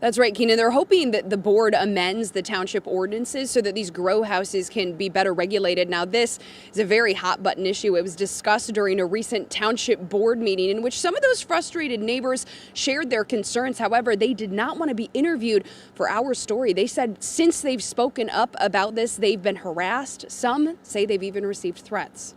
That's right, Keenan. They're hoping that the board amends the township ordinances so that these grow houses can be better regulated. Now, this is a very hot button issue. It was discussed during a recent township board meeting in which some of those frustrated neighbors shared their concerns. However, they did not want to be interviewed for our story. They said since they've spoken up about this, they've been harassed. Some say they've even received threats.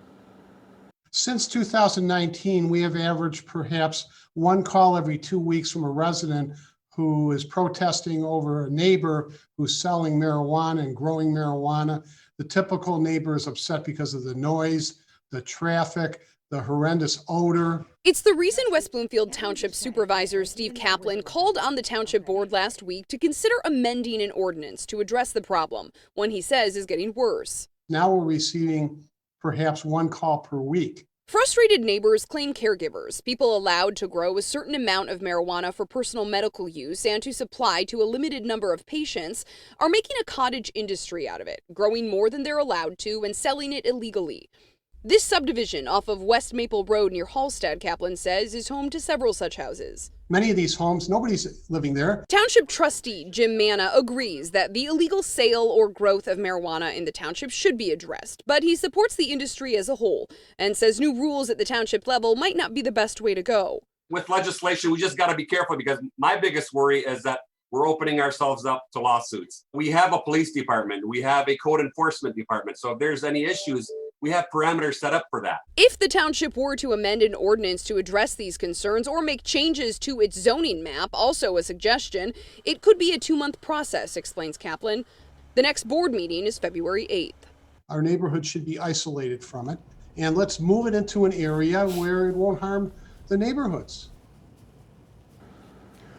Since 2019, we have averaged perhaps one call every 2 weeks from a resident who is protesting over a neighbor who's selling marijuana and growing marijuana. The typical neighbor is upset because of the noise, the traffic, the horrendous odor. It's the reason West Bloomfield Township Supervisor Steve Kaplan called on the township board last week to consider amending an ordinance to address the problem, one he says is getting worse. Now we're receiving perhaps one call per week. Frustrated neighbors claim caregivers, people allowed to grow a certain amount of marijuana for personal medical use and to supply to a limited number of patients, are making a cottage industry out of it, growing more than they're allowed to and selling it illegally. This subdivision off of West Maple Road near Hallstead, Kaplan says, is home to several such houses. Many of these homes, nobody's living there. Township trustee Jim Manna agrees that the illegal sale or growth of marijuana in the township should be addressed, but he supports the industry as a whole and says new rules at the township level might not be the best way to go. With legislation, we just got to be careful because my biggest worry is that we're opening ourselves up to lawsuits. We have a police department, we have a code enforcement department, so if there's any issues, we have parameters set up for that. If the township were to amend an ordinance to address these concerns or make changes to its zoning map, also a suggestion, it could be a 2-month process, explains Kaplan. The next board meeting is February 8th. Our neighborhood should be isolated from it, and let's move it into an area where it won't harm the neighborhoods.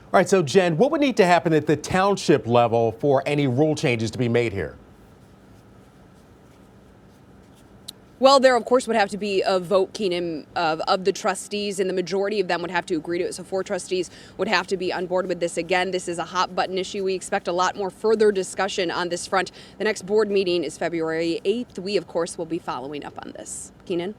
All right, so Jen, what would need to happen at the township level for any rule changes to be made here? Well, there, of course, would have to be a vote, Keenan, of the trustees, and the majority of them would have to agree to it. So 4 trustees would have to be on board with this. Again, this is a hot-button issue. We expect a lot more further discussion on this front. The next board meeting is February 8th. We, of course, will be following up on this. Keenan?